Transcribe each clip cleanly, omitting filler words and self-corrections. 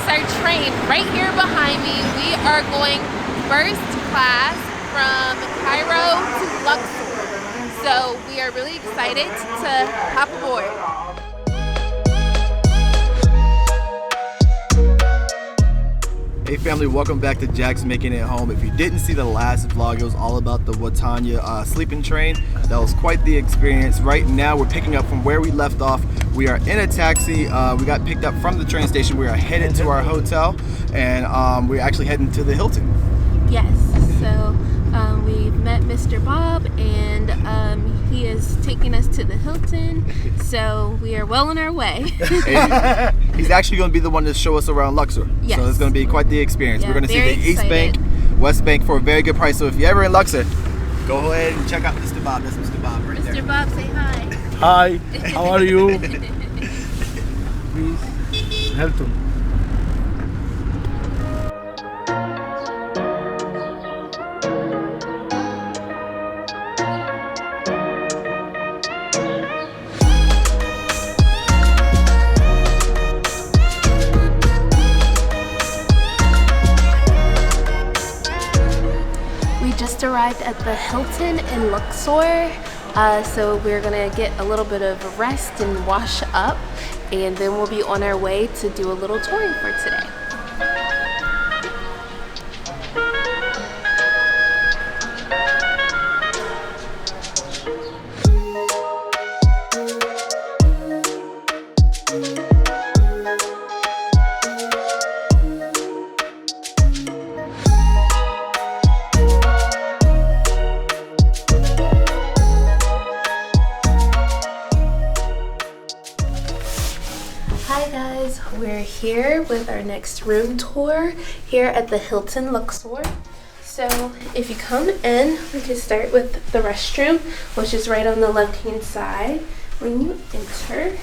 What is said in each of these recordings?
our train right here behind me. We are going first class from Cairo to Luxor. So we are really excited to hop aboard. Hey family, welcome back to Jack's Making It Home. If you didn't see the last vlog, it was all about the Watanya sleeping train. That was quite the experience. Right now we're picking up from where we left off. We are in a taxi. We got picked up from the train station. We are headed to our hotel, and we're actually heading to the Hilton. Yes, so we met Mr. Bob, and he is taking us to the Hilton, so we are well on our way. He's actually going to be the one to show us around Luxor. Yes. So it's going to be quite the experience. Yeah, we're going to see the East excited. Bank, West Bank for a very good price. So if you're ever in Luxor, go ahead and check out Mr. Bob. That's Mr. Bob right there. Mr. Bob, say hi. Hi, how are you? Please, Hilton. We just arrived at the Hilton in Luxor, so we're gonna get a little bit of rest and wash up, and then we'll be on our way to do a little touring for today. Hi guys, we're here with our next room tour here at the Hilton Luxor. So if you come in, we can start with the restroom, which is right on the left hand side when you enter.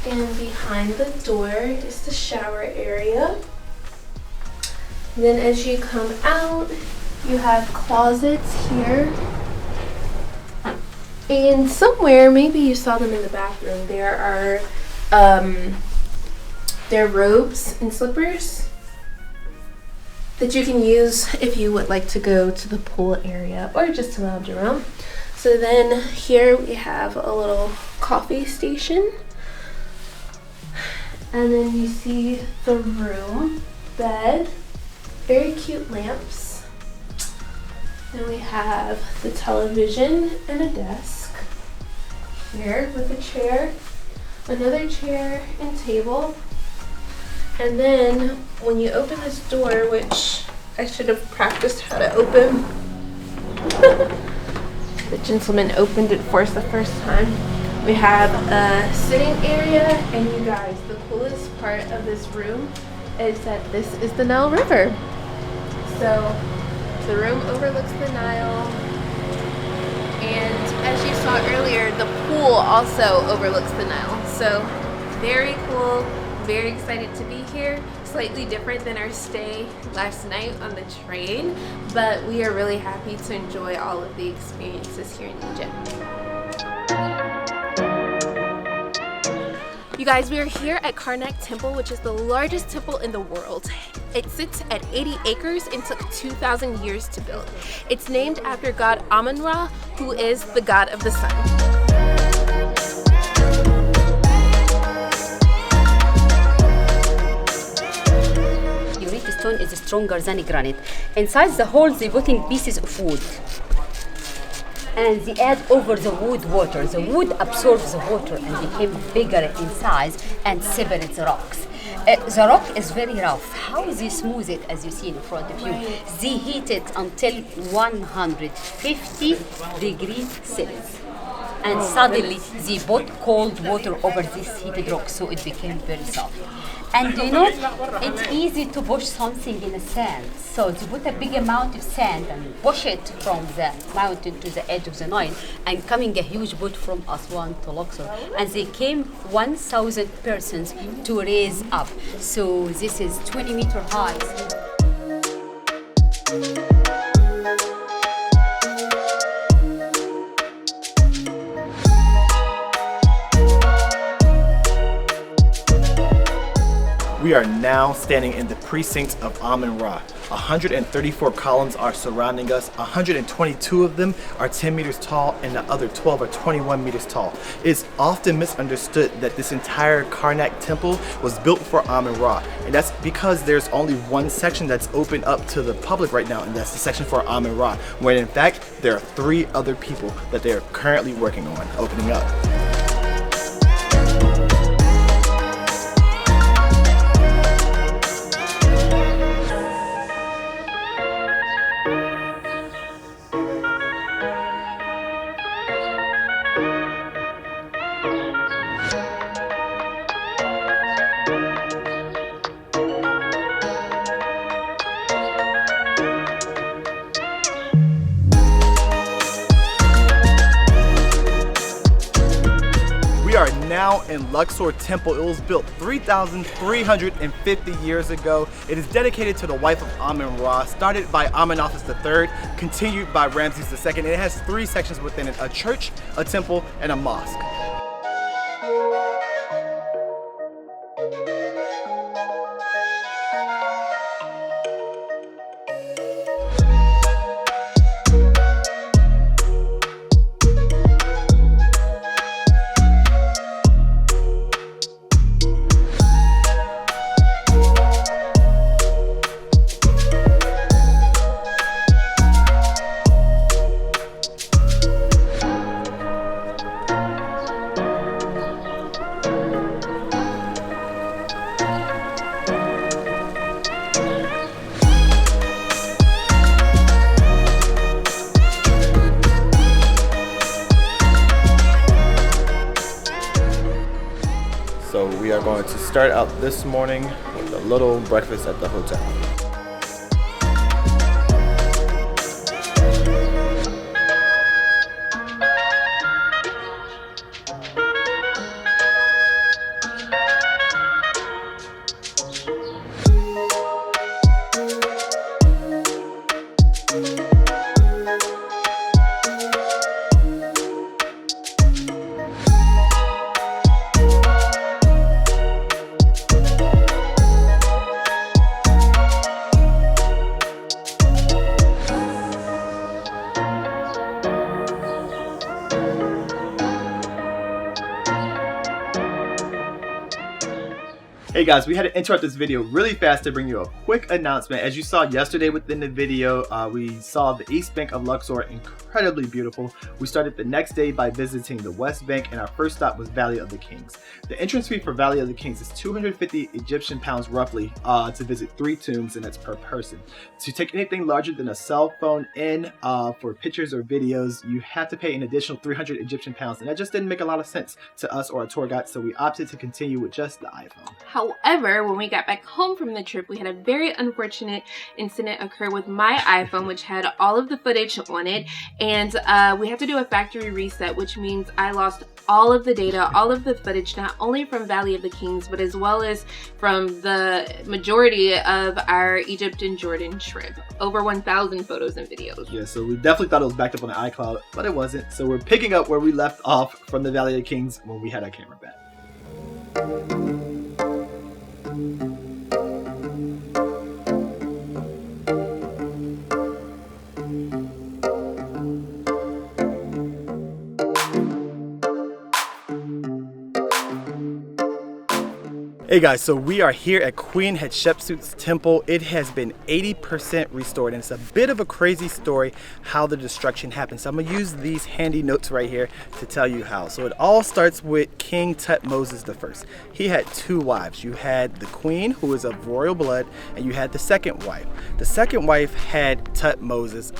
And behind the door is the shower area. Then as you come out, you have closets here. And somewhere, maybe you saw them in the bathroom, there are robes and slippers that you can use if you would like to go to the pool area or just to lounge around. So then here we have a little coffee station. And then you see the room, bed, very cute lamps. Then we have the television and a desk here with a chair, another chair and table. And then when you open this door, which I should have practiced how to open, the gentleman opened it for us the first time. We have a sitting area, and you guys, the coolest part of this room is that this is the Nile River. So the room overlooks the Nile, and as you saw earlier, the pool also overlooks the Nile. So very cool, very excited to be here. Slightly different than our stay last night on the train, but we are really happy to enjoy all of the experiences here in Egypt. You guys, we are here at Karnak Temple, which is the largest temple in the world. It sits at 80 acres and took 2,000 years to build. It's named after god Amon-Ra, who is the god of the sun. Eureka Stone is stronger than granite. Inside the hole, they put in pieces of wood. And they add over the wood water. The wood absorbs the water and became bigger in size and separates the rocks. The rock is very rough. How they smooth it, as you see in front of you? They heat it until 150 degrees Celsius. And suddenly they put cold water over this heated rock, so it became very soft. And you know, it's easy to push something in the sand. So they put a big amount of sand and push it from the mountain to the edge of the Nile, and coming a huge boat from Aswan to Luxor. And they came 1,000 persons to raise up. So this is 20-meter high. We are now standing in the precinct of Amun-Ra. 134 columns are surrounding us. 122 of them are 10 meters tall and the other 12 are 21 meters tall. It's often misunderstood that this entire Karnak Temple was built for Amun-Ra, and that's because there's only one section that's open up to the public right now, and that's the section for Amun-Ra, when in fact there are 3 other people that they are currently working on opening up. Now in Luxor Temple. It was built 3,350 years ago. It is dedicated to the wife of Amun-Ra, started by Amenhotep III, continued by Ramses II, and it has 3 sections within it: a church, a temple, and a mosque. So we are going to start out this morning with a little breakfast at the hotel. Hey guys, we had to interrupt this video really fast to bring you a quick announcement. As you saw yesterday within the video, we saw the East Bank of Luxor, incredibly beautiful. We started the next day by visiting the West Bank, and our first stop was Valley of the Kings. The entrance fee for Valley of the Kings is 250 Egyptian pounds roughly to visit 3 tombs, and that's per person. To take anything larger than a cell phone in for pictures or videos, you have to pay an additional 300 Egyptian pounds, and that just didn't make a lot of sense to us or our tour guide, so we opted to continue with just the iPhone. However, when we got back home from the trip, we had a very unfortunate incident occur with my iPhone, which had all of the footage on it, and we had to do a factory reset, which means I lost all of the data, all of the footage, not only from Valley of the Kings, but as well as from the majority of our Egypt and Jordan trip. Over 1,000 photos and videos. Yeah, so we definitely thought it was backed up on the iCloud, but it wasn't. So we're picking up where we left off from the Valley of the Kings when we had our camera back. Hey guys, so we are here at Queen Hatshepsut's temple. It has been 80% restored, and it's a bit of a crazy story how the destruction happened. So I'm gonna use these handy notes right here to tell you how. So it all starts with King Tutmosis I. He had 2 wives. You had the queen, who was of royal blood, and you had the second wife. The second wife had Tutmosis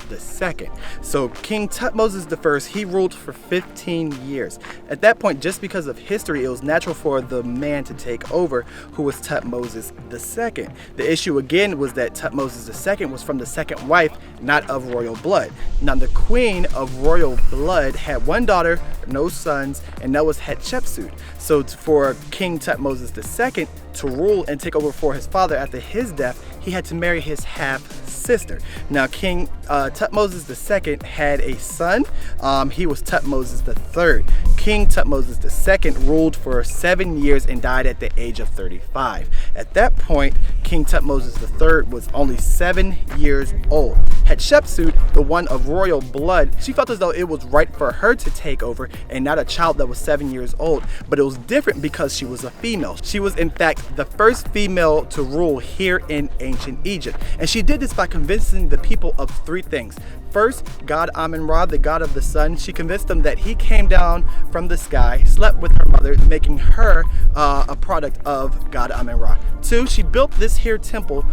II. So King Tutmosis I, he ruled for 15 years. At that point, just because of history, it was natural for the man to take over, who was Tutmosis II. The issue again was that Tutmosis II was from the second wife, not of royal blood. Now the queen of royal blood had 1 daughter, no sons, and that was Hatshepsut. So for King Tutmosis II to rule and take over for his father after his death, he had to marry his half-sister. Now, King Tutmosis II had a son. He was Tutmosis III. King Tutmosis II ruled for 7 years and died at the age of 35. At that point, King Tutmosis III was only 7 years old. Hatshepsut, the one of royal blood, she felt as though it was right for her to take over and not a child that was 7 years old. But it was different because she was a female. She was in fact the first female to rule here in ancient Egypt. And she did this by convincing the people of three things. First, God Amun-Ra, the god of the sun, she convinced them that he came down from the sky, slept with her mother, making her a product of God Amun-Ra. Two, she built this here temple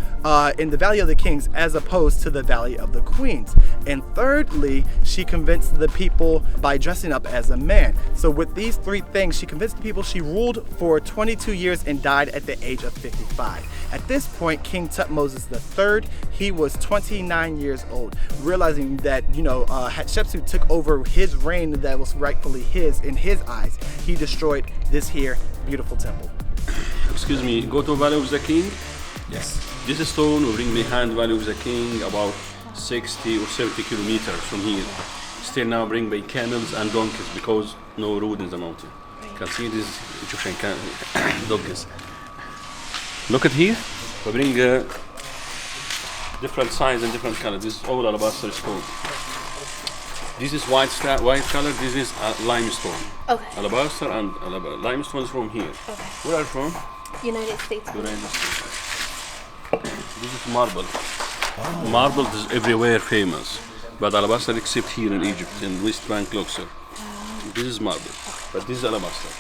in the Valley of the Kings as opposed to the Valley of the Queens. And thirdly, she convinced the people by dressing up as a man. So with these three things, she convinced the people. She ruled for 22 years and died at the age of 55. At this point, King Tutmosis III, he was 29 years old. Realizing that, Hatshepsut took over his reign that was rightfully his in his eyes, he destroyed this here beautiful temple. Excuse me, go to Valley of the King. Yes. This stone will bring behind Valley of the King about 60 or 70 kilometers from here. Still now bring by camels and donkeys because no road in the mountain. You can see these Egyptian donkeys. Look at here, we bring different size and different color. This is all alabaster stone. This is white color, this is limestone. Okay. Alabaster and limestone is from here. Okay. Where are you from? United States. United States. This is marble. Oh. Marble is everywhere famous, but alabaster except here in Egypt, in West Bank, Luxor. This is marble, but this is alabaster.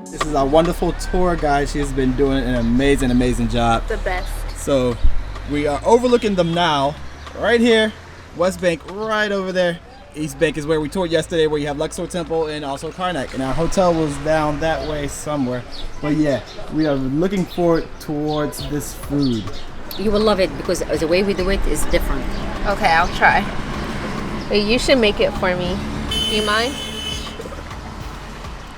This is our wonderful tour guide. She has been doing an amazing job. The best. So we are overlooking them now. Right here, West Bank, right over there. East Bank is where we toured yesterday, where you have Luxor Temple and also Karnak. And our hotel was down that way somewhere. But yeah, we are looking forward towards this food. You will love it because the way we do it is different. Okay, I'll try. Wait, you should make it for me. Do you mind?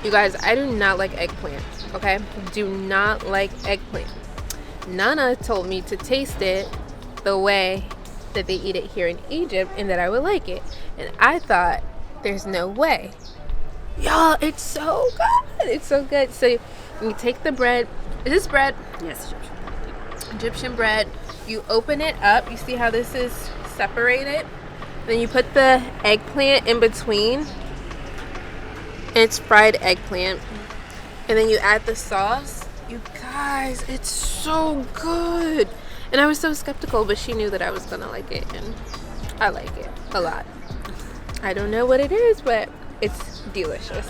You guys, I do not like eggplant, okay? Do not like eggplant. Nana told me to taste it the way that they eat it here in Egypt and that I would like it. And I thought, there's no way. Y'all, it's so good. It's so good. So you take the bread. Is this bread? Yes. Egyptian bread. You open it up. You see how this is separated? Then you put the eggplant in between. It's fried eggplant. And then you add the sauce. You guys, it's so good. And I was so skeptical, but she knew that I was gonna like it, and I like it a lot. I don't know what it is, but it's delicious.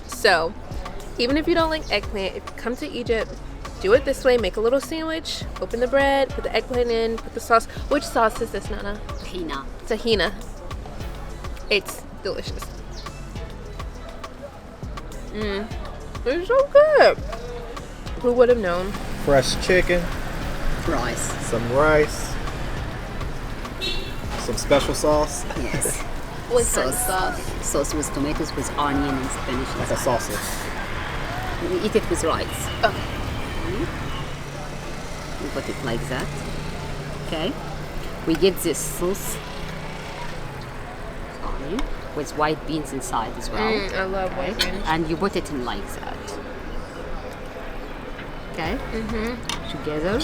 So, even if you don't like eggplant, if you come to Egypt, do it this way. Make a little sandwich, open the bread, put the eggplant in, put the sauce. Which sauce is this, Nana? Tahina. Tahina. It's delicious. It's so good. Who would have known? Fresh chicken, Rice. some rice, some special sauce, Yes. What Sauce. Sauce with tomatoes, with onion and spinach. like a sausage. We eat it with rice. Okay. We put it like that. Okay. We get this sauce onion with white beans inside as well. I love white beans. And you put it in like that. Okay? Together.